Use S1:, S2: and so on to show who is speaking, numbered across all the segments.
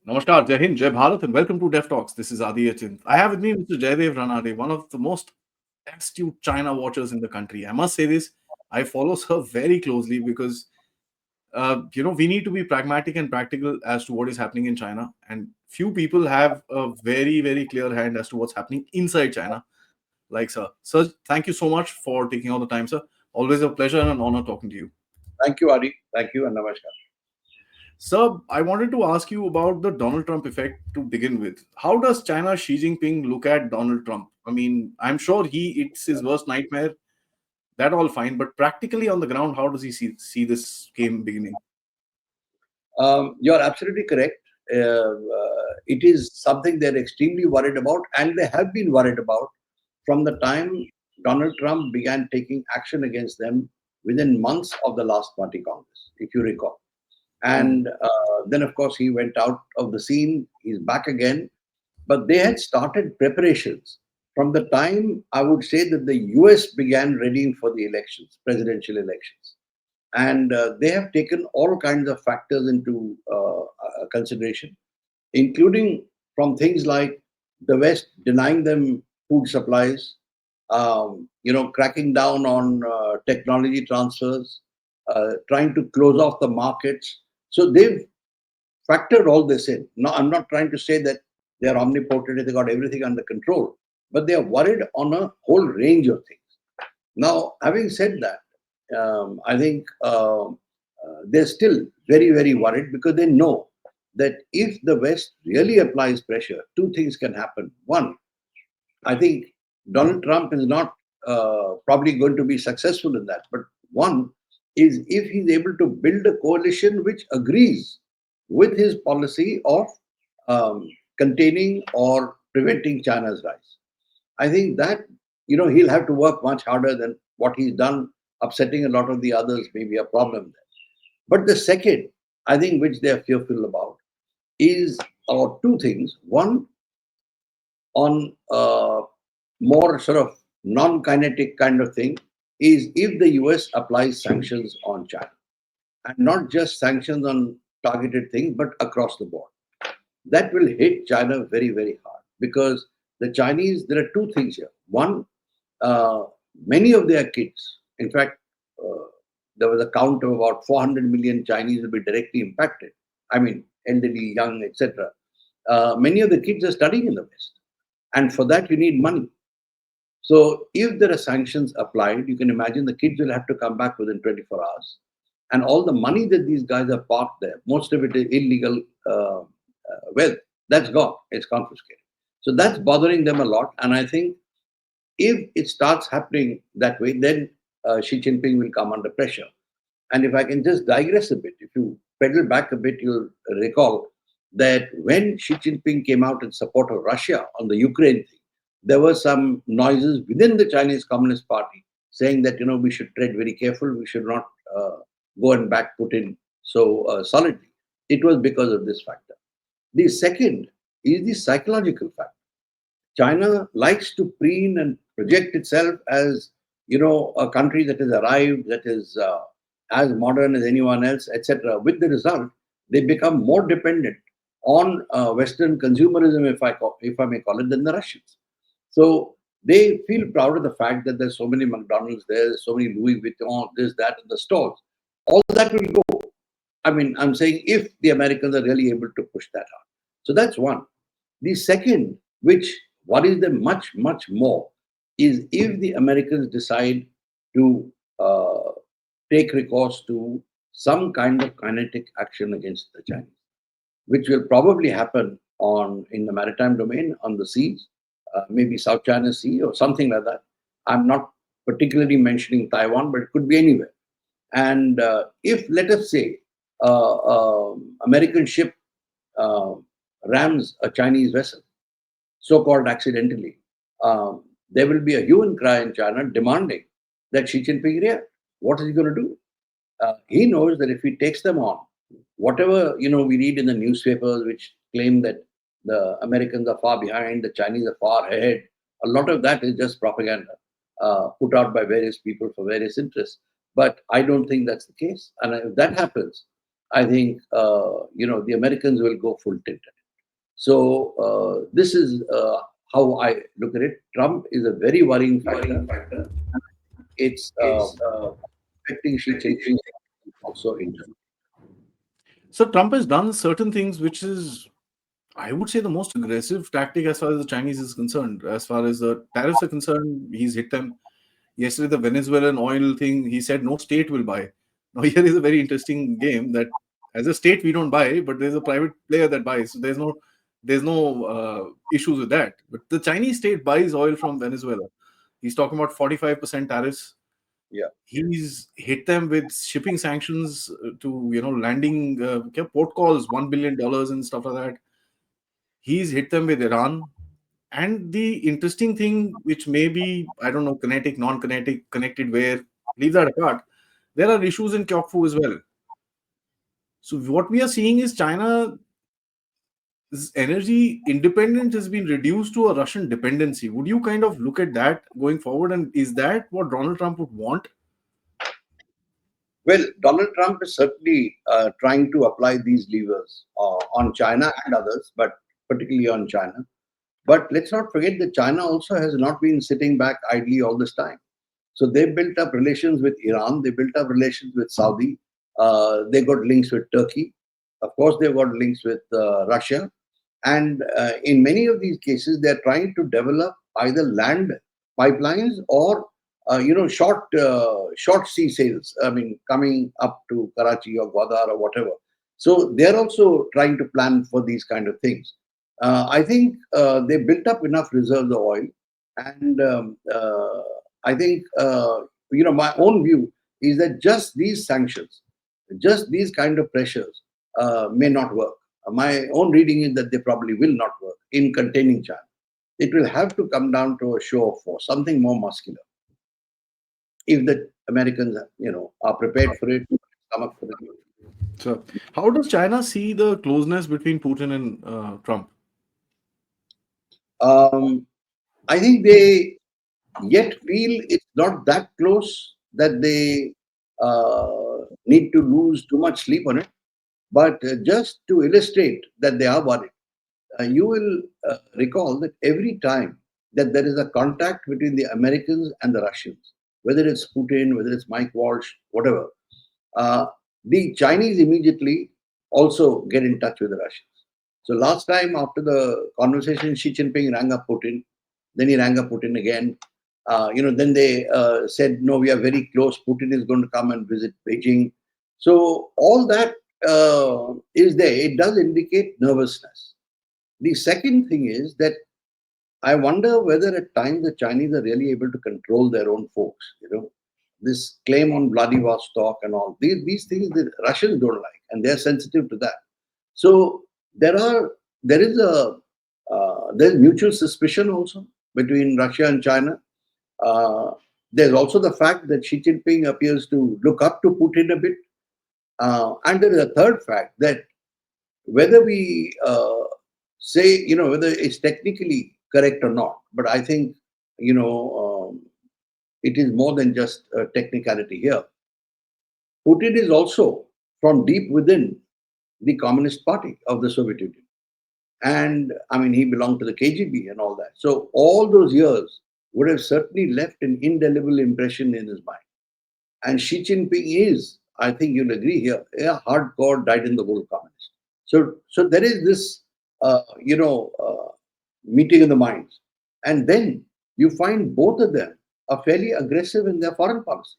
S1: Namaskar, Jai Hind, Jai Bharat, and welcome to Dev Talks. This is Adi. I have with me Mr. Jayadeva Ranade, one of the most astute China watchers in the country. I must say this, I follow her very closely because, we need to be pragmatic and practical as to what is happening in China. And few people have a very, very clear hand as to what's happening inside China, like sir. Sir, thank you so much for taking all the time, sir. Always a pleasure and an honor talking to you.
S2: Thank you, Adi. Thank you, and Namaskar.
S1: Sir, I wanted to ask you about the Donald Trump effect to begin with. How does China's Xi Jinping look at Donald Trump? I mean, I'm sure it's his worst nightmare. That all fine, but practically on the ground, how does he see this game beginning?
S2: You're absolutely correct. It is something they're extremely worried about, and they have been worried about from the time Donald Trump began taking action against them within months of the last party Congress, if you recall.
S1: Hmm.
S2: And then, of course, he went out of the scene. He's back again. But they had started preparations from the time I would say that the US began readying for the elections, presidential elections. And they have taken all kinds of factors into consideration, including from things like the West denying them food supplies, cracking down on technology transfers, trying to close off the markets. So they've factored all this in. Now, I'm not trying to say that they are omnipotent, they got everything under control, but they are worried on a whole range of things. Now, having said that, I think they're still very, very worried because they know that if the West really applies pressure, two things can happen. One, I think Donald Trump is not probably going to be successful in that. But one is if he's able to build a coalition which agrees with his policy of containing or preventing China's rise. I think that he'll have to work much harder than what he's done. Upsetting a lot of the others may be a problem there. But the second, I think, which they are fearful about is or two things. One, on more sort of non-kinetic kind of thing is if the US applies sanctions on China, and not just sanctions on targeted things, but across the board. That will hit China very, very hard because the Chinese, there are two things here. One, uh, many of their kids, in fact, uh, there was a count of about 400 million Chinese will be directly impacted. I mean, elderly, young, etc. Many of the kids are studying in the West. And for that, you need money. So if there are sanctions applied, you can imagine the kids will have to come back within 24 hours. And all the money that these guys have parked there, most of it is illegal wealth, that's gone. It's confiscated. So that's bothering them a lot. And I think if it starts happening that way, then Xi Jinping will come under pressure. And if I can just digress a bit, if you pedal back a bit, you'll recall that when Xi Jinping came out in support of Russia on the Ukraine thing, there were some noises within the Chinese Communist Party saying that we should tread very careful, we should not go and back Putin so solidly. It was because of this factor. The second is the psychological factor. China likes to preen and project itself as a country that has arrived, that is as modern as anyone else, etc. With the result, they become more dependent on Western consumerism, if I may call it, than the Russians. So they feel proud of the fact that there's so many McDonald's, there's so many Louis Vuitton, this, that, in the stores. All that will go. I mean, I'm saying if the Americans are really able to push that hard. So that's one. The second, which worries them much, much more, is if the Americans decide to take recourse to some kind of kinetic action against the Chinese, which will probably happen on in the maritime domain, on the seas, maybe South China Sea or something like that. I'm not particularly mentioning Taiwan, but it could be anywhere. And if, let us say, American ship uh, rams a Chinese vessel, so-called accidentally, there will be a hue and cry in China demanding that Xi Jinping react. What is he going to do? He knows that if he takes them on, whatever we read in the newspapers, which claim that the Americans are far behind, the Chinese are far ahead, a lot of that is just propaganda put out by various people for various interests. But I don't think that's the case. And if that happens, I think the Americans will go full tilt. So this is how I look at it. Trump is a very worrying factor. It's affecting Xi Jinping also internally.
S1: So Trump has done certain things which is, I would say, the most aggressive tactic as far as the Chinese is concerned. As far as the tariffs are concerned, he's hit them. Yesterday, the Venezuelan oil thing, he said no state will buy. Now, here is a very interesting game that as a state we don't buy, but there's a private player that buys. So there's no issues with that. But the Chinese state buys oil from Venezuela. He's talking about 45% tariffs.
S2: Yeah.
S1: He's hit them with shipping sanctions to landing port calls, $1 billion and stuff like that. He's hit them with Iran. And the interesting thing, which may be, I don't know, kinetic, non-kinetic, connected, where leave that apart, there are issues in Kyofu as well. So what we are seeing is China's energy independence has been reduced to a Russian dependency. Would you kind of look at that going forward? And is that what Donald Trump would want?
S2: Well, Donald Trump is certainly trying to apply these levers on China and others, but particularly on China. But let's not forget that China also has not been sitting back idly all this time. So they built up relations with Iran, they built up relations with Saudi, they got links with Turkey. Of course, they got links with Russia. And in many of these cases, they're trying to develop either land pipelines or short sea sails. I mean, coming up to Karachi or Gwadar or whatever. So they're also trying to plan for these kind of things. I think they built up enough reserves of oil, and I think my own view is that just these sanctions, just these kind of pressures may not work. My own reading is that they probably will not work in containing China. It will have to come down to a show of force, something more muscular. If the Americans, are prepared for it, come up for it.
S1: So, how does China see the closeness between Putin and Trump?
S2: Um, I think they yet feel it's not that close that they need to lose too much sleep on it. But just to illustrate that they are worried, you will recall that every time that there is a contact between the Americans and the Russians, whether it's Putin, whether it's Mike Walsh, whatever, uh, the Chinese immediately also get in touch with the Russians. So last time after the conversation, Xi Jinping rang up Putin, then he rang up Putin again. Then they said, no, we are very close. Putin is going to come and visit Beijing. So all that is there. It does indicate nervousness. The second thing is that I wonder whether at times the Chinese are really able to control their own folks. This claim on Vladivostok and all these things the Russians don't like, and they're sensitive to that. So there is a there's mutual suspicion also between Russia and China. Uh, there's also the fact that Xi Jinping appears to look up to Putin a bit, and there is a third fact that whether we say whether it's technically correct or not, but I think it is more than just a technicality here. Putin is also from deep within the Communist Party of the Soviet Union. And I mean, he belonged to the KGB and all that. So all those years would have certainly left an indelible impression in his mind. And Xi Jinping is, I think you'll agree here, a hardcore dyed in the wool communist. So there is this, meeting of the minds. And then you find both of them are fairly aggressive in their foreign policies.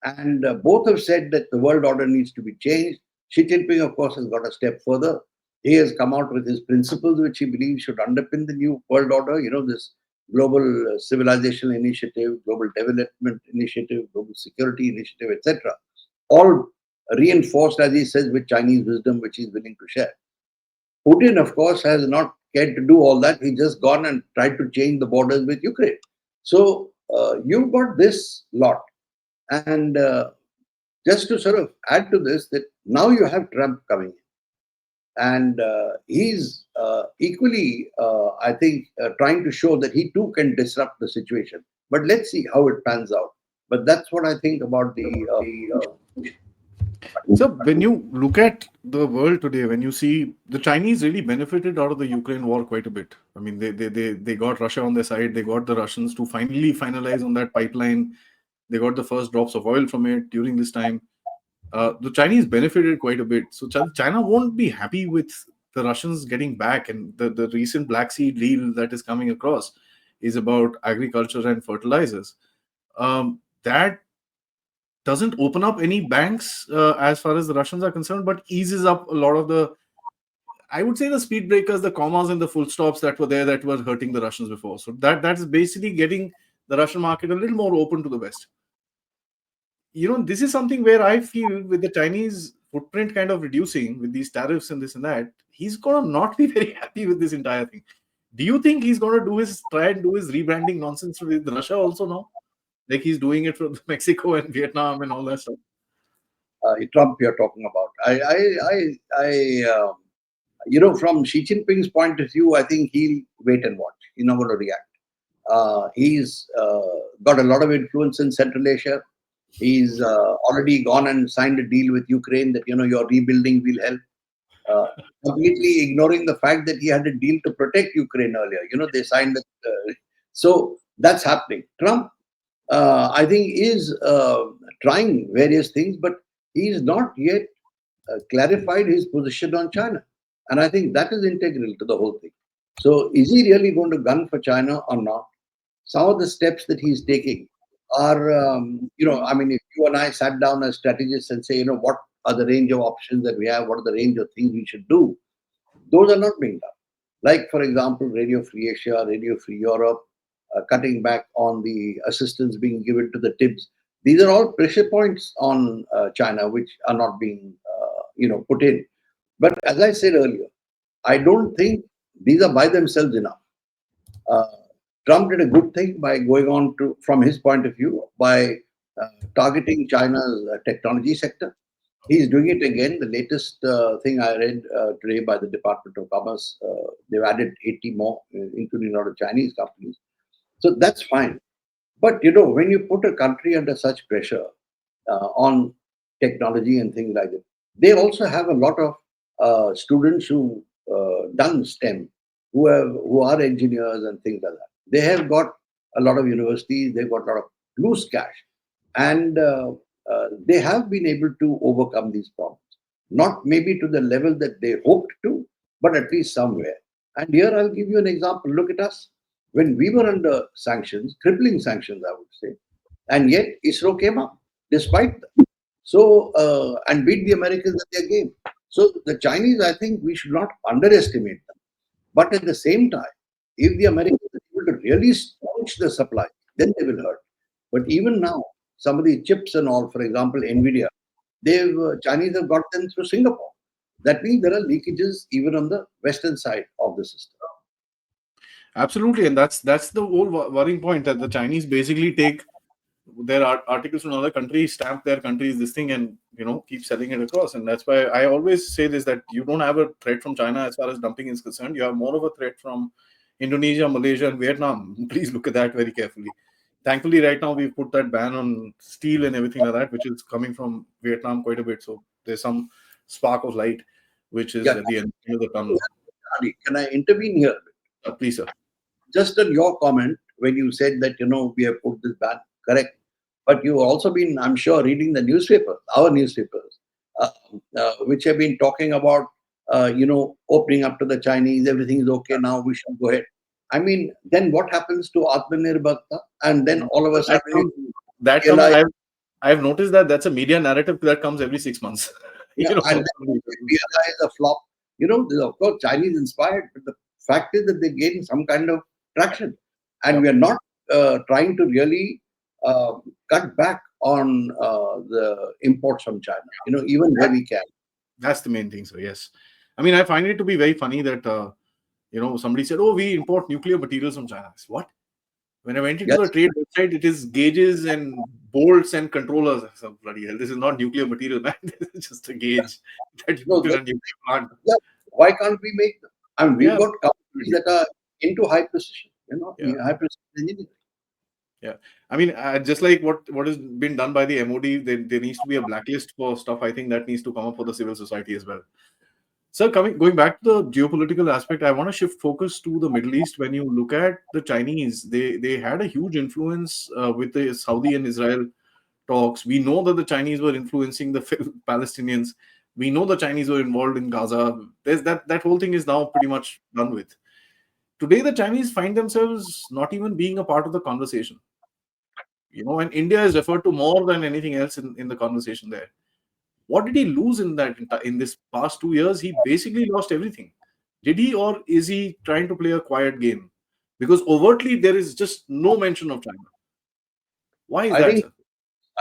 S2: And both have said that the world order needs to be changed. Xi Jinping, of course, has got a step further. He has come out with his principles, which he believes should underpin the new world order. This global civilization initiative, global development initiative, global security initiative, etc. All reinforced, as he says, with Chinese wisdom, which he's willing to share. Putin, of course, has not cared to do all that. He's just gone and tried to change the borders with Ukraine. So you've got this lot. And just to sort of add to this, that now you have Trump coming in. And he's equally, I think, trying to show that he too can disrupt the situation. But let's see how it pans out. But that's what I think about the.
S1: So when you look at the world today, when you see the Chinese really benefited out of the Ukraine war quite a bit. I mean, they got Russia on their side. They got the Russians to finally finalize on that pipeline. They got the first drops of oil from it during this time. The Chinese benefited quite a bit. So China won't be happy with the Russians getting back. And the recent Black Sea deal that is coming across is about agriculture and fertilizers. That doesn't open up any banks as far as the Russians are concerned, but eases up a lot of the, I would say, the speed breakers, the commas and the full stops that were there that were hurting the Russians before. So that's basically getting the Russian market a little more open to the West. This is something where I feel with the Chinese footprint kind of reducing with these tariffs and this and that, he's gonna not be very happy with this entire thing. Do you think he's gonna try and do his rebranding nonsense with Russia also now? Like he's doing it for Mexico and Vietnam and all that stuff.
S2: Trump you're talking about. From Xi Jinping's point of view, I think he'll wait and watch. He's not going to react. He's got a lot of influence in Central Asia. He's already gone and signed a deal with Ukraine that your rebuilding will help. Completely ignoring the fact that he had a deal to protect Ukraine earlier. They signed it. So that's happening. Trump, I think, is trying various things, but he's not yet clarified his position on China. And I think that is integral to the whole thing. So is he really going to gun for China or not? Some of the steps that he's taking are, I mean, if you and I sat down as strategists and say, what are the range of options that we have? What are the range of things we should do? Those are not being done. Like, for example, Radio Free Asia, Radio Free Europe, cutting back on the assistance being given to the TIBs. These are all pressure points on China, which are not being, put in. But as I said earlier, I don't think these are by themselves enough. Uh, Trump did a good thing by going on to, from his point of view, by targeting China's technology sector. He's doing it again. The latest thing I read today by the Department of Commerce, they've added 80 more, including a lot of Chinese companies. So that's fine. But, when you put a country under such pressure on technology and things like that, they also have a lot of students who done STEM, who are engineers and things like that. They have got a lot of universities, they've got a lot of loose cash, and they have been able to overcome these problems. Not maybe to the level that they hoped to, but at least somewhere. And here I'll give you an example. Look at us. When we were under sanctions, crippling sanctions, I would say, and yet ISRO came up despite them. So, and beat the Americans at their game. So the Chinese, I think we should not underestimate them. But at the same time, if the Americans are able to really staunch the supply, then they will hurt. But even now, some of the chips and all, for example, NVIDIA, Chinese have got them through Singapore. That means there are leakages even on the western side of the system.
S1: Absolutely, and that's the whole worrying point, that the Chinese basically take their articles from other countries, stamp their countries this thing, and keep selling it across. And that's why I always say this, that you don't have a threat from China as far as dumping is concerned. You have more of a threat from Indonesia, Malaysia, and Vietnam. Please look at that very carefully. Thankfully, right now we've put that ban on steel and everything like that, which is coming from Vietnam quite a bit. So there's some spark of light, which is
S2: Yeah.
S1: at the end of the tunnel.
S2: Aadi, can I intervene here?
S1: Please, sir.
S2: Just on your comment when you said that we have put this ban, correct? But you've also been, I'm sure, reading the newspaper, our newspapers, which have been talking about opening up to the Chinese. Everything is okay now. We should go ahead. I mean, then what happens to Atmanirbharta? And then all of a sudden,
S1: that comes. I've noticed that that's a media narrative that comes every 6 months.
S2: And then PLI is a flop. Of course, Chinese inspired, but the fact is that they gain some kind of traction, and we are not trying to really cut back on the imports from China. Even where we can.
S1: That's the main thing. So yes, I mean, I find it to be very funny that somebody said, "Oh, we import nuclear materials from China." What? When I went into the trade website, it is gauges and bolts and controllers. So bloody hell, this is not nuclear material, man. This is just a gauge that you put in a nuclear plant.
S2: Yeah. Why can't we make them? And we've got companies that are into high precision, high precision engineering.
S1: Yeah, I mean, just like what has been done by the MOD, there needs to be a blacklist for stuff. I think that needs to come up for the civil society as well. Sir, going back to the geopolitical aspect, I want to shift focus to the Middle East. When you look at the Chinese, they had a huge influence with the Saudi and Israel talks. We know that the Chinese were influencing the Palestinians. We know the Chinese were involved in Gaza. There's that whole thing is now pretty much done with. Today, the Chinese find themselves not even being a part of the conversation. And India is referred to more than anything else in the conversation there. What did he lose in this past 2 years? He basically lost everything. Did he, or is he trying to play a quiet game? Because overtly there is just no mention of China. Why is
S2: I
S1: that,
S2: think
S1: sir?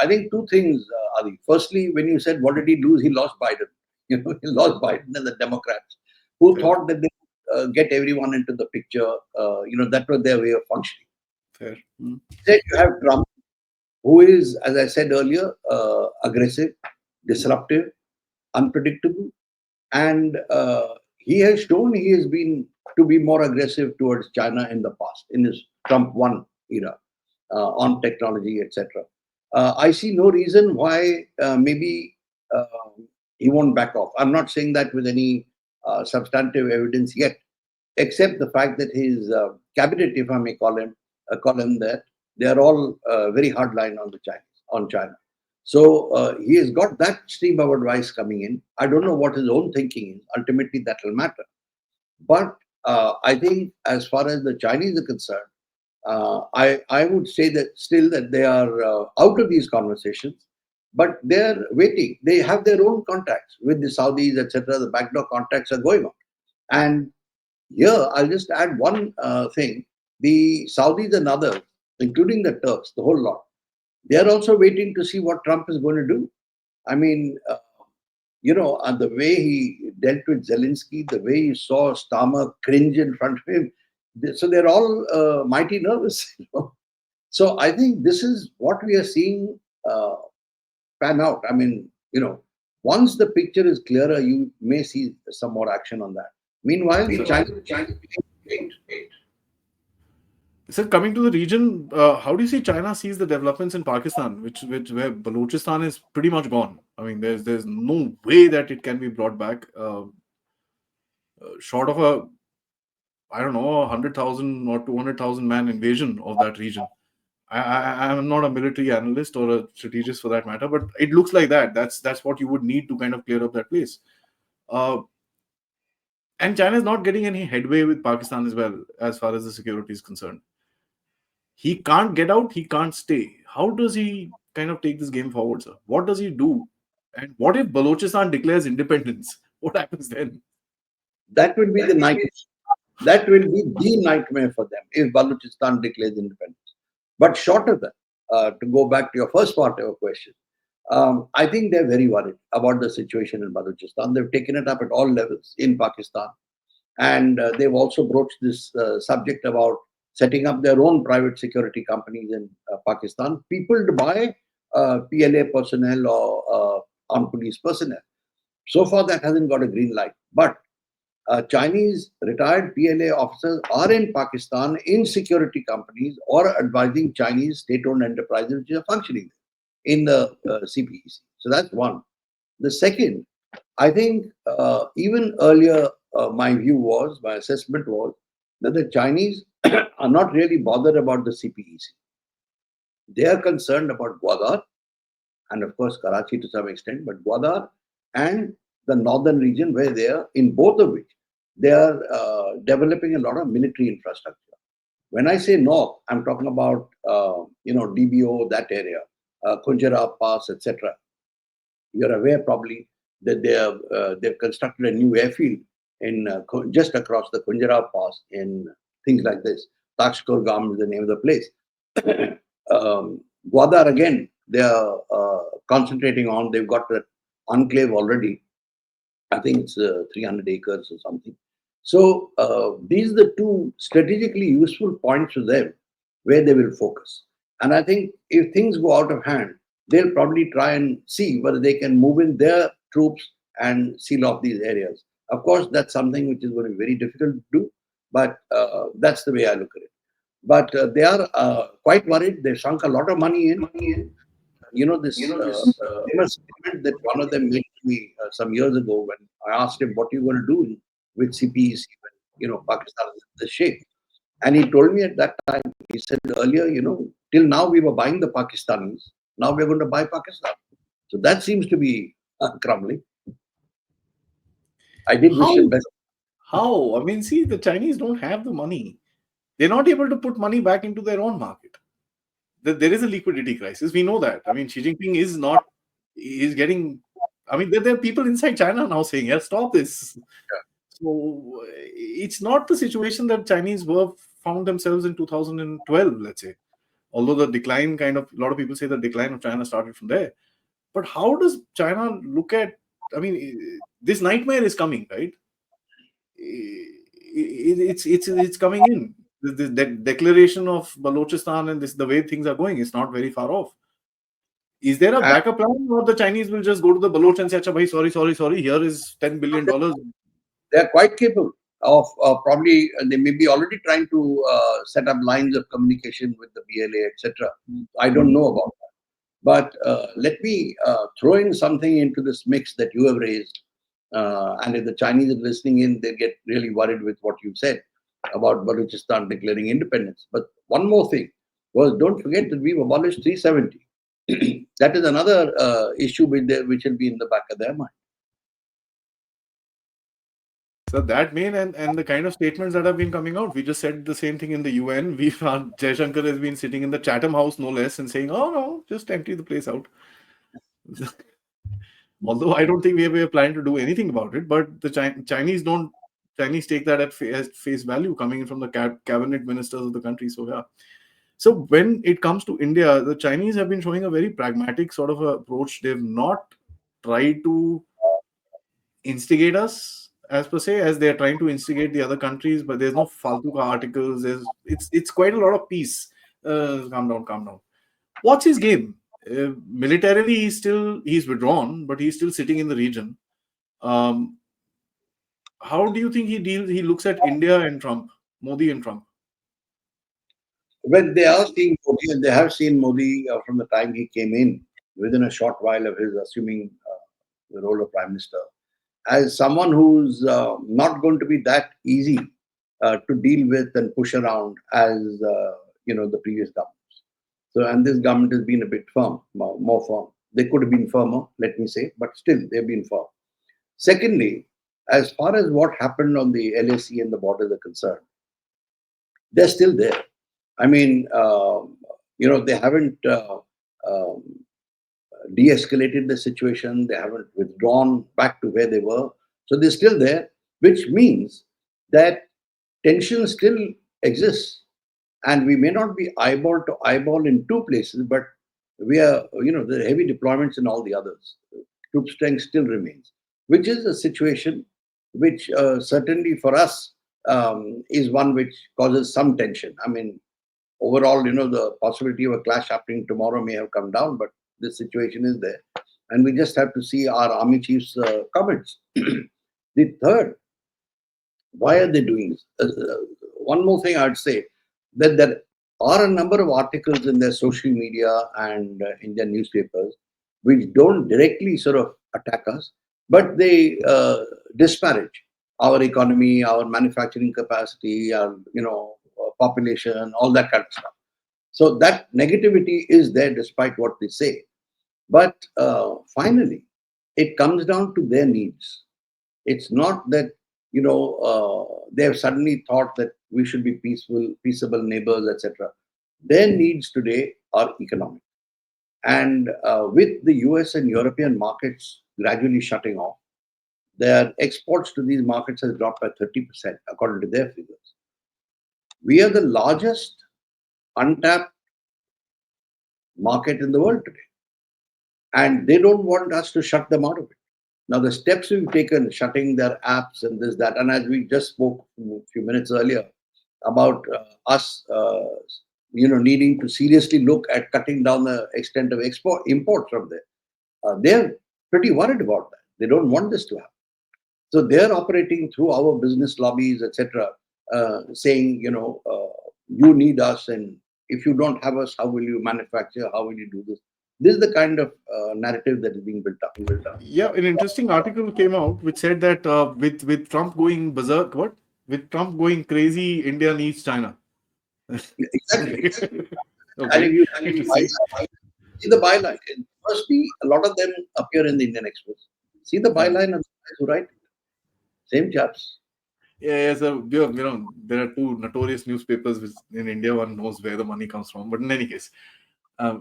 S2: I think two things, Adi. Firstly, when you said what did he lose, he lost Biden. He lost Biden and the Democrats, who
S1: Fair,
S2: thought that they get everyone into the picture. That was their way of functioning.
S1: fair. Hmm.
S2: Then you have Trump, who is, as I said earlier, aggressive, disruptive, unpredictable, and he has shown he has been to be more aggressive towards China in the past, in his Trump 1 era, on technology, etc. I see no reason why maybe uh, he won't back off. I'm not saying that with any substantive evidence yet, except the fact that his cabinet, if I may call him that, they are all very hardline on the China. So he has got that stream of advice coming in. I don't know what his own thinking is. Ultimately, that will matter. But I think, as far as the Chinese are concerned, I would say that still that they are out of these conversations, but they're waiting. They have their own contacts with the Saudis, etc. The backdoor contacts are going on, and here, I'll just add one thing. The Saudis and others, including the Turks, the whole lot, they are also waiting to see what Trump is going to do. I mean, and the way he dealt with Zelensky, the way he saw Starmer cringe in front of him, so they're all mighty nervous. So I think this is what we are seeing uh, pan out. I mean, once the picture is clearer, you may see some more action on that. Meanwhile, China.
S1: Sir, coming to the region, how do you see China sees the developments in Pakistan, which where Balochistan is pretty much gone? I mean, there's no way that it can be brought back, short of a, I don't know, 100,000 or 200,000 man invasion of that region. I'm not a military analyst or a strategist for that matter, but it looks like that. That's what you would need to kind of clear up that place. Uh, and China is not getting any headway with Pakistan as well, as far as the security is concerned. He can't get out, he can't stay. How does he kind of take this game forward, sir? What does he do? And what if Balochistan declares independence? What happens then?
S2: That will be the nightmare. That will be the nightmare for them if Balochistan declares independence. But short of that, to go back to your first part of your question, I think they're very worried about the situation in Balochistan. They've taken it up at all levels in Pakistan. And they've also broached this subject about setting up their own private security companies in Pakistan, people to buy PLA personnel or armed police personnel. So far, that hasn't got a green light. But Chinese retired PLA officers are in Pakistan in security companies or advising Chinese state-owned enterprises which are functioning in the CPEC. So that's one. The second, I think even earlier, my assessment was that the Chinese are not really bothered about the CPEC. They are concerned about Gwadar and, of course, Karachi to some extent, but Gwadar and the northern region where they are, in both of which they are developing a lot of military infrastructure. When I say north, I'm talking about DBO, that area, Khunjara Pass, etc. You're aware probably that they've constructed a new airfield in just across the Khunjara Pass in things like this. Takshkur Gam is the name of the place. Gwadar again, they are concentrating on. They've got that enclave already. I think it's 300 acres or something. So these are the two strategically useful points to them where they will focus. And I think if things go out of hand, they'll probably try and see whether they can move in their troops and seal off these areas. Of course, that's something which is going to be very difficult to do, but that's the way I look at it. But they are quite worried. They sunk a lot of money in. This famous statement that one of them made to me some years ago when I asked him, "What are you going to do with CPEC when Pakistan is in this shape?" And he told me at that time, he said earlier, till now we were buying the Pakistanis. Now we're going to buy Pakistan. So that seems to be crumbling. I did wish
S1: How?
S2: him best.
S1: How? I mean, see, the Chinese don't have the money. They're not able to put money back into their own market. There is a liquidity crisis. We know that. I mean, Xi Jinping is not, is getting, I mean, there are people inside China now saying, yeah, stop this. So it's not the situation that Chinese were found themselves in 2012, let's say. Although the decline kind of, a lot of people say the decline of China started from there. But how does China look at, I mean, this nightmare is coming, right? It's coming in. The declaration of Balochistan and this, the way things are going, is not very far off. Is there a
S2: And
S1: backup plan, or the Chinese will just go to the Baloch and say, "Acha bhai, sorry, here is $10 billion."
S2: they are quite capable of probably, they may be already trying to set up lines of communication with the BLA, etc. I don't know about that. But let me throw in something into this mix that you have raised. And if the Chinese are listening in, they get really worried with what you said about Balochistan declaring independence. But one more thing was, don't forget that we've abolished 370. That is another issue which will be in the back of their mind.
S1: So that main and the kind of statements that have been coming out, we just said the same thing in the UN. We found Jaishankar has been sitting in the Chatham House, no less, and saying, "Oh no, just empty the place out." Although I don't think we are planning to do anything about it, but the Chinese take that at face value coming in from the cabinet ministers of the country. So yeah. So when it comes to India, the Chinese have been showing a very pragmatic sort of approach. They've not tried to instigate us as per se, as they are trying to instigate the other countries. But there's no faltuka articles. It's quite a lot of peace. Calm down, calm down. What's his game? Militarily, he's withdrawn, but he's still sitting in the region. Um, how do you think he deals? He looks at India and Trump, Modi and Trump.
S2: When they are seeing Modi, and they have seen Modi from the time he came in, within a short while of his assuming the role of Prime Minister, as someone who's not going to be that easy to deal with and push around as the previous governments. So, and this government has been a bit firm, more firm. They could have been firmer, let me say, but still they've been firm. Secondly, as far as what happened on the LAC and the borders are concerned, they're still there. I mean, they haven't um, de-escalated the situation. They haven't withdrawn back to where they were. So they're still there, which means that tension still exists. And we may not be eyeball to eyeball in two places, but we are, the heavy deployments in all the others. Troop strength still remains, which is a situation which certainly for us is one which causes some tension. I mean, overall, the possibility of a clash happening tomorrow may have come down, but this situation is there. And we just have to see our army chief's comments. The third, why are they doing this? One more thing I'd say, that there are a number of articles in their social media and in their newspapers which don't directly sort of attack us, but they disparage our economy, our manufacturing capacity, our population, all that kind of stuff. So that negativity is there despite what they say. But finally, it comes down to their needs. It's not that they have suddenly thought that we should be peaceable neighbors, etc. Their needs today are economic, and with the US and European markets gradually shutting off, their exports to these markets has dropped by 30%, according to their figures. We are the largest untapped market in the world today, and they don't want us to shut them out of it. Now, the steps we've taken, shutting their apps and this, that, and as we just spoke a few minutes earlier about us, needing to seriously look at cutting down the extent of imports from there, they're pretty worried about that. They don't want this to happen. So they're operating through our business lobbies, etc., saying, you need us, and if you don't have us, how will you manufacture? How will you do this? This is the kind of narrative that is being built up.
S1: Yeah, an interesting article came out which said that with Trump going berserk, what? With Trump going crazy, India needs China.
S2: Exactly. And
S1: Okay,
S2: if you
S1: interesting.
S2: see the byline, and firstly, a lot of them appear in the Indian Express. See the
S1: Yeah.
S2: byline of the guys who write, same chaps.
S1: Yeah, so there are two notorious newspapers which in India one knows where the money comes from. But in any case,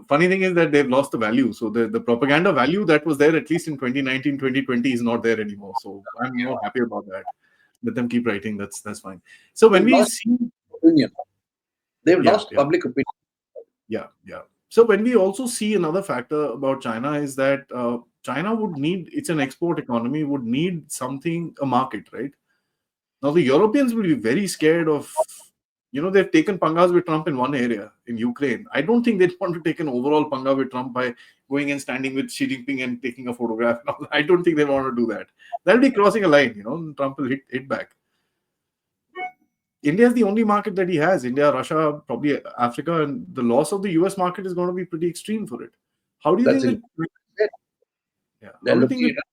S1: funny thing is that they've lost the value. So the propaganda value that was there at least in 2019, 2020 is not there anymore. So I'm happy about that. Let them keep writing. That's fine. So when
S2: They've
S1: we
S2: lost
S1: see,
S2: opinion. They've
S1: yeah,
S2: lost
S1: yeah,
S2: public opinion.
S1: yeah, yeah. So when we also see another factor about China is that China would need, it's an export economy, would need something, a market, right? Now, the Europeans will be very scared of, they've taken pangas with Trump in one area, in Ukraine. I don't think they'd want to take an overall panga with Trump by going and standing with Xi Jinping and taking a photograph. I don't think they want to do that. That'll be crossing a line, and Trump will hit back. India is the only market that he has. India, Russia, probably Africa, and the loss of the US market is going to be pretty extreme for it. How do you
S2: That's
S1: think
S2: it.
S1: that? Yeah. How
S2: They're
S1: do you think
S2: looking
S1: that?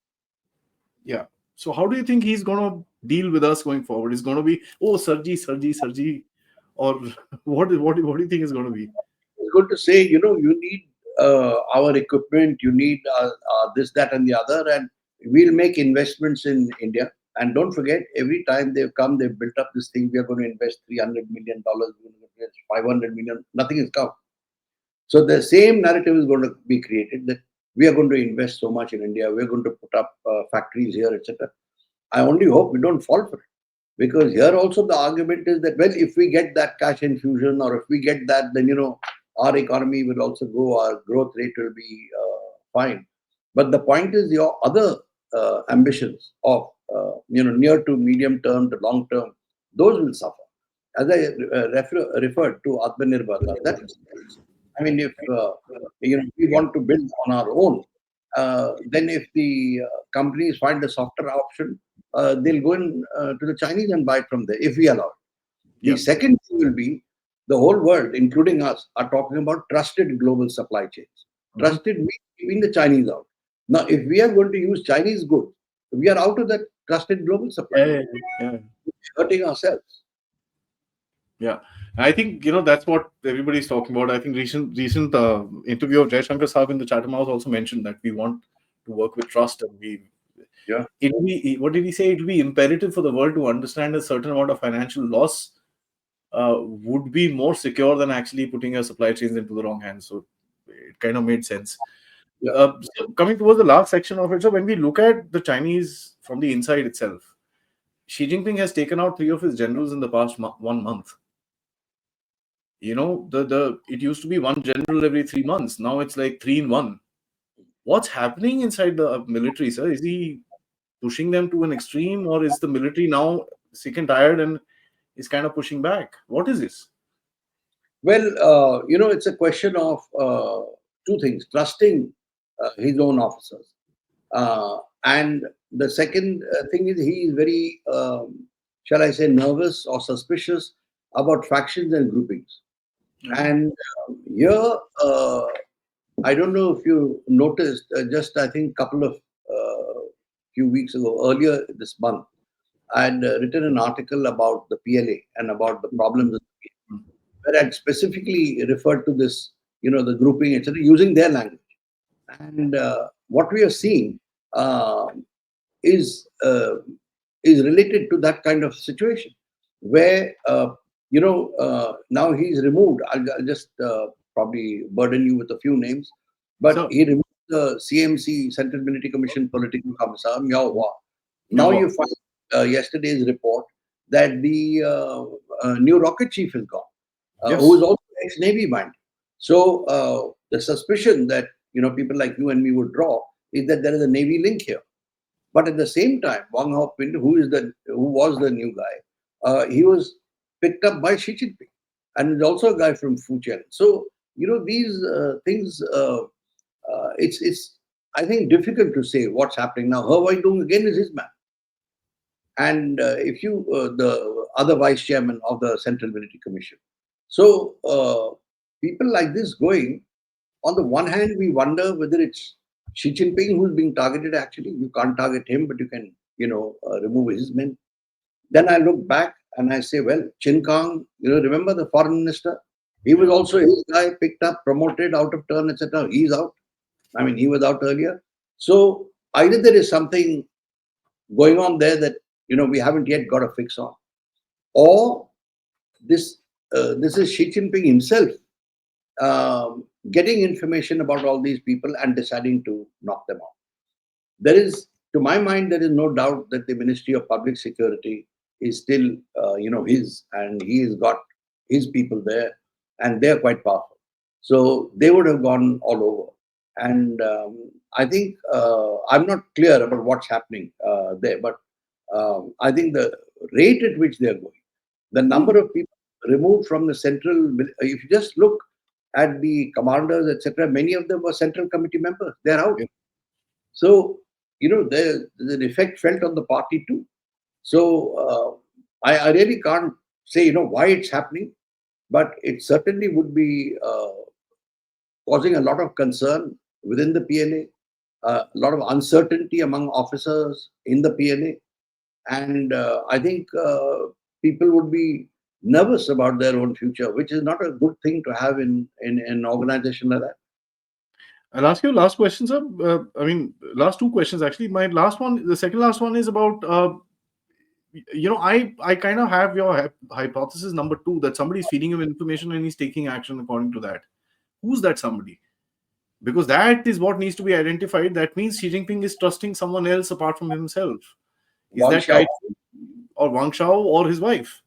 S1: Yeah. So how do you think he's going to deal with us going forward? Is going to be Sarji, Sarji, Sarji, or what do you think is going to be?
S2: it's good to say, you need our equipment, you need this, that, and the other, and we'll make investments in India. And don't forget, every time they've come, they've built up this thing. We are going to invest $300 million, we're going to invest 500 million. Nothing has come. So the same narrative is going to be created that we are going to invest so much in India, we're going to put up factories here, etc. I only hope we don't fall for it. Because here also the argument is that, well, if we get that cash infusion or if we get that, then, our economy will also grow, our growth rate will be fine. But the point is your other ambitions of, near to medium term to long term, those will suffer. As I referred to Atmanirbharta, that is, I mean, if we want to build on our own, then if the companies find a softer option, they'll go in to the Chinese and buy it from there if we allow it. The
S1: Yeah.
S2: second thing will be the whole world, including us, are talking about trusted global supply chains. Trusted means keeping the Chinese out. Now, if we are going to use Chinese goods, we are out of that trusted global supply.
S1: Yeah, yeah, yeah.
S2: We're hurting ourselves.
S1: Yeah. I think that's what everybody's talking about. I think recent interview of Jay Shankar Saab in the Chatham House also mentioned that we want to work with trust, and
S2: Yeah.
S1: it'll be, what did he say? It'll be imperative for the world to understand a certain amount of financial loss would be more secure than actually putting your supply chains into the wrong hands. So it kind of made sense.
S2: Yeah.
S1: So coming towards the last section of it, so when we look at the Chinese from the inside itself, Xi Jinping has taken out 3 of his generals in the past 1 month. The it used to be one general every 3 months. Now it's like 3 in 1. What's happening inside the military, sir? Is he pushing them to an extreme, or is the military now sick and tired and is kind of pushing back? What is this?
S2: Well, it's a question of two things: trusting his own officers, and the second thing is he is very, shall I say, nervous or suspicious about factions and groupings. And here, I don't know if you noticed, just I think couple of few weeks ago, earlier this month, I had written an article about the PLA and about the problems with the PLA, where I had specifically referred to this, the grouping, etc., using their language. And what we are seeing uh, is uh, is related to that kind of situation, where now he's removed. I'll just probably burden you with a few names, but
S1: So,
S2: he removed the CMC Central Military Commission political commissar Miao Hua. Now
S1: no.
S2: you find yesterday's report that the new rocket chief is gone, who is
S1: Yes.
S2: also ex-Navy mind. So the suspicion that people like you and me would draw is that there is a Navy link here. But at the same time, Wang Haoping, who was the new guy, he was picked up by Xi Jinping, and is also a guy from Fujian. So these things. It's I think difficult to say what's happening now. He Weidong again is his man, and if you the other vice chairman of the Central Military Commission. So people like this going, on the one hand, we wonder whether it's Xi Jinping who's being targeted. Actually, you can't target him, but you can, remove his men. Then I look back and I say, well, Chin Kang, remember the foreign minister? He was
S1: Yeah.
S2: also his guy, picked up, promoted, out of turn, etc. He's out. I mean, he was out earlier. So either there is something going on there that we haven't yet got a fix on, or this this is Xi Jinping himself getting information about all these people and deciding to knock them out. There is, to my mind, there is no doubt that the Ministry of Public Security is still, his, and he has got his people there, and they are quite powerful. So they would have gone all over. And I think I'm not clear about what's happening there, but I think the rate at which they are going, the number of people removed from the central, if you just look at the commanders, etc., many of them were central committee members. They're out.
S1: Yeah.
S2: So, there's an effect felt on the party too. So, I really can't say, why it's happening, but it certainly would be causing a lot of concern within the PLA, a lot of uncertainty among officers in the PLA. And I think people would be nervous about their own future, which is not a good thing to have in an organization like that.
S1: I'll ask you last question, sir. I mean, last two questions actually. My last one, the second last one is about, I kind of have your hypothesis number two, that somebody is feeding him information and he's taking action according to that. Who's that somebody? Because that is what needs to be identified. That means Xi Jinping is trusting someone else apart from himself. Is
S2: Wang
S1: that
S2: Xiao,
S1: guy or Wang Shao or his wife?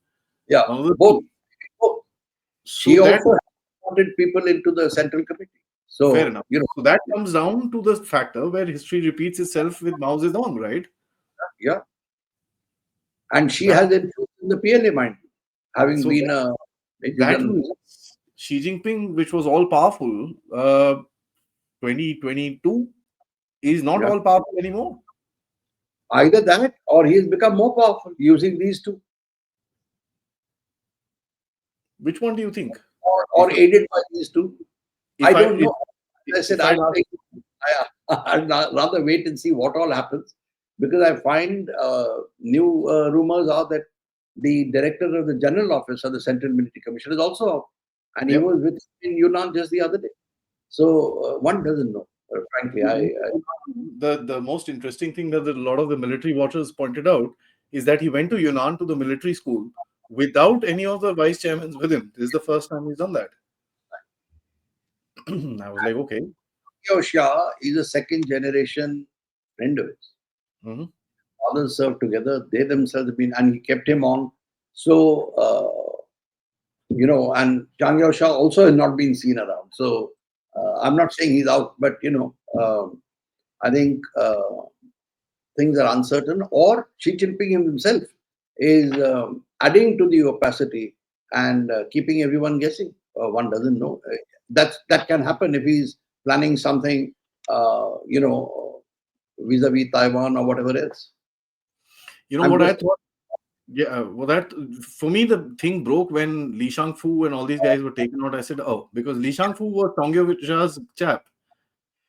S2: yeah,
S1: One of the
S2: both.
S1: two.
S2: both.
S1: So
S2: She
S1: that,
S2: also wanted people into the central committee.
S1: fair
S2: So,
S1: enough. So that comes down to the factor where history repeats itself with Mao Zedong, right?
S2: yeah. And she
S1: That
S2: has influence in the PLA, mind you, having
S1: so
S2: been a major
S1: that
S2: general.
S1: means Xi Jinping, which was all powerful, 2022, is not
S2: Yeah.
S1: all powerful anymore.
S2: Either that or he has become more powerful using these two,
S1: Which one do you think? If
S2: or aided by these two. I
S1: if I
S2: don't know. As I said,
S1: if I ask,
S2: I'd rather wait and see what all happens, because I find new rumors are that the director of the general office of the Central Military Commission is also out, and he
S1: yep.
S2: was with in Yunnan just the other day. So one doesn't know. Frankly,
S1: The most interesting thing that a lot of the military watchers pointed out is that he went to Yunnan to the military school without any of the vice chairmen with him. This is the first time he's done that. I was like, okay.
S2: Yeo Shah is a second generation friend of his.
S1: Mhm.
S2: Fathers served together. They themselves have been, and he kept him on. So, and Zhang Yaosha also has not been seen around. So, I'm not saying he's out, but, I think things are uncertain, or Xi Jinping himself is adding to the opacity and keeping everyone guessing. One doesn't know. That can happen if he's planning something, vis-a-vis Taiwan or whatever else.
S1: You know
S2: I'm
S1: what I
S2: just
S1: thought? Yeah, well, that for me the thing broke when Li Shangfu and all these guys were taken out. I said, oh, because Li Shangfu was Tongyovicha's chap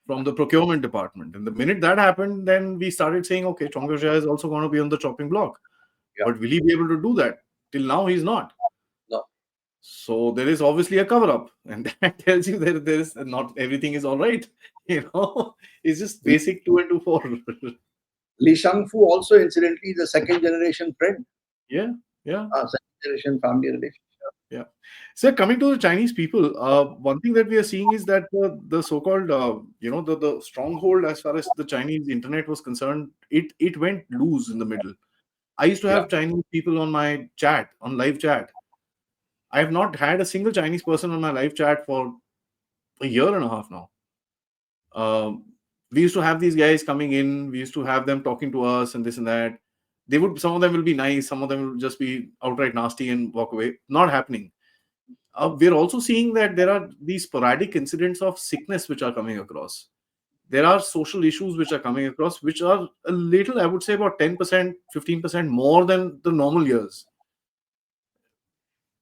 S1: from the procurement department, and the minute that happened, then we started saying, okay, Tongyovicha is also going to be on the chopping block.
S2: yeah,
S1: But will he be able to do that? Till now, he's not.
S2: no.
S1: So there is obviously a cover up, and that tells you that there is not everything is all right. It's just basic two and two four.
S2: Li Shangfu also, incidentally, is a second generation friend,
S1: Yeah, yeah.
S2: second generation family relation.
S1: Yeah. So coming to the Chinese people, one thing that we are seeing is that the so-called, the stronghold as far as the Chinese internet was concerned, it went loose in the middle. I used to
S2: Yeah.
S1: have Chinese people on my chat, on live chat. I have not had a single Chinese person on my live chat for a year and a half now. We used to have these guys coming in. We used to have them talking to us and this and that. Some of them will be nice. Some of them will just be outright nasty and walk away. Not happening. We're also seeing that there are these sporadic incidents of sickness which are coming across. There are social issues which are coming across, which are a little, I would say, about 10%, 15% more than the normal years.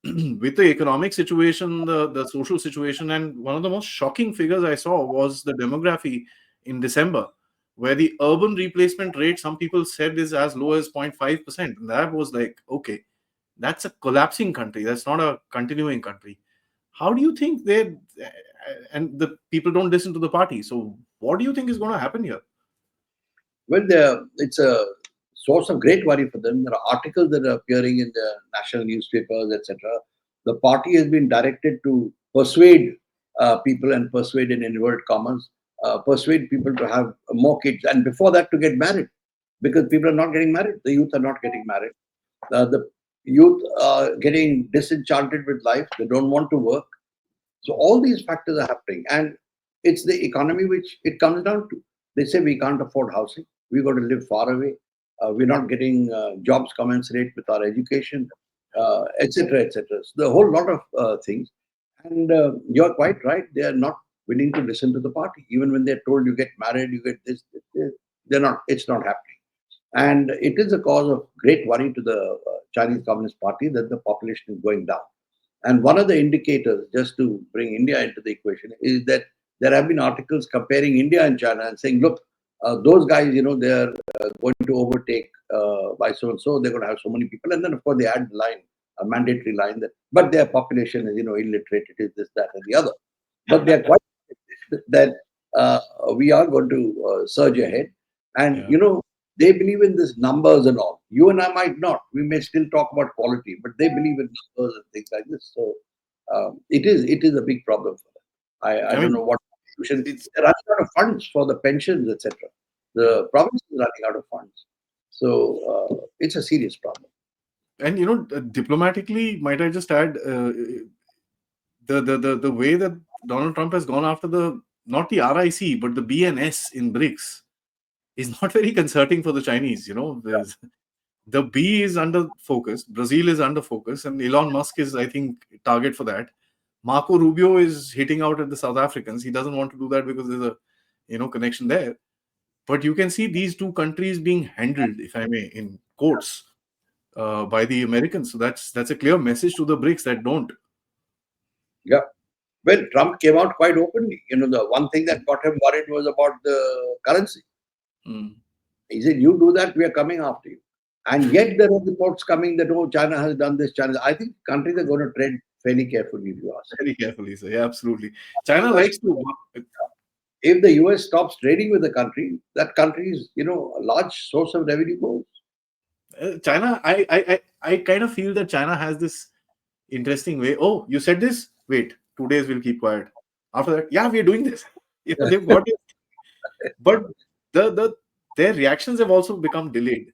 S1: with the economic situation, the social situation, and one of the most shocking figures I saw was the demography in December, where the urban replacement rate, some people said, is as low as 0.5%. And that was like, okay, that's a collapsing country. That's not a continuing country. How do you think they, and the people don't listen to the party. So what do you think is going to happen here?
S2: Well, it's a source of great worry for them. There are articles that are appearing in the national newspapers, etc. The party has been directed to persuade people and persuade in inverted commas, persuade people to have more kids, and before that to get married, because people are not getting married. The youth are not getting married. The youth are getting disenchanted with life. They don't want to work. So all these factors are happening, and it's the economy which it comes down to. They say we can't afford housing. We got to live far away. We're not getting jobs commensurate with our education, etc., etc. So the whole lot of things, and you're quite right. They are not willing to listen to the party, even when they're told you get married, you get this. They're not. It's not happening, and it is a cause of great worry to the Chinese Communist Party that the population is going down. And one of the indicators, just to bring India into the equation, is that there have been articles comparing India and China and saying, look, those guys, they're going to overtake by so and so, they're going to have so many people. And then, of course, they add the line, a mandatory line, that, but their population is, illiterate, it is this, that, and the other. But they're quite that we are going to surge ahead. And,
S1: Yeah.
S2: they believe in this numbers and all. You and I might not. We may still talk about quality, but they believe in numbers and things like this. So it is a big problem for them. I
S1: I
S2: don't
S1: mean,
S2: know what solution.
S1: it's,
S2: They're running out of funds for the pensions, etc.
S1: yeah.
S2: The province is running out of funds. So it's a serious problem.
S1: And diplomatically, might I just add, the way that Donald Trump has gone after the, not the RIC but the BNS in BRICS, is not very concerning for the Chinese. The B is under focus, Brazil is under focus, and Elon Musk is, I think, target for that. Marco Rubio is hitting out at the South Africans. He doesn't want to do that because there's a connection there. But you can see these two countries being handled, if I may, in quotes, by the Americans. So that's a clear message to the BRICS that don't.
S2: Yeah. Well, Trump came out quite openly. The one thing that got him worried was about the currency.
S1: Mm.
S2: He said, you do that, we are coming after you. And yet there are reports coming that, oh, China has done this, China. I think countries are going to tread fairly carefully, if you ask.
S1: Very carefully, sir. Yeah, absolutely. China
S2: Because
S1: likes to.
S2: if the US stops trading with the country, that country's, a large source of revenue goes.
S1: China, I kind of feel that China has this interesting way. Oh, you said this? Wait, 2 days we'll keep quiet. After that, yeah, we're doing this. They've got it. But the their reactions have also become delayed.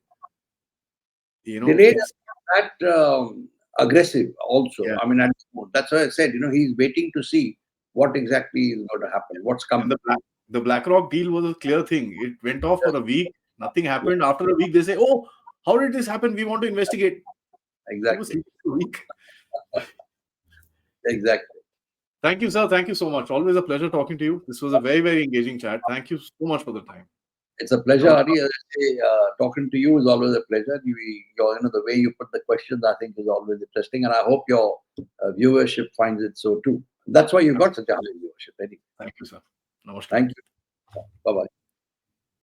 S2: Delayed
S1: It's,
S2: and that aggressive also.
S1: yeah.
S2: I mean, that's why I said, he's waiting to see what exactly is going to happen, what's
S1: And
S2: coming.
S1: the BlackRock deal was a clear thing. It went off for
S2: Yes,
S1: a week. Nothing
S2: yes,
S1: happened. After a week, they say, "Oh, how did this happen? We want to investigate." It was
S2: exactly.
S1: a week.
S2: Exactly.
S1: Thank you, sir. Thank you so much. Always a pleasure talking to you. This was a very, very engaging chat. Thank you so much for the time.
S2: It's a pleasure,
S1: Namaskar.
S2: Aadi. As I say, talking to you is always a pleasure. The way you put the questions, I think, is always interesting, and I hope your viewership finds it so too. That's why you got such a high viewership. Anyway.
S1: Thank you, sir. Namaskar.
S2: Thank you. Bye bye.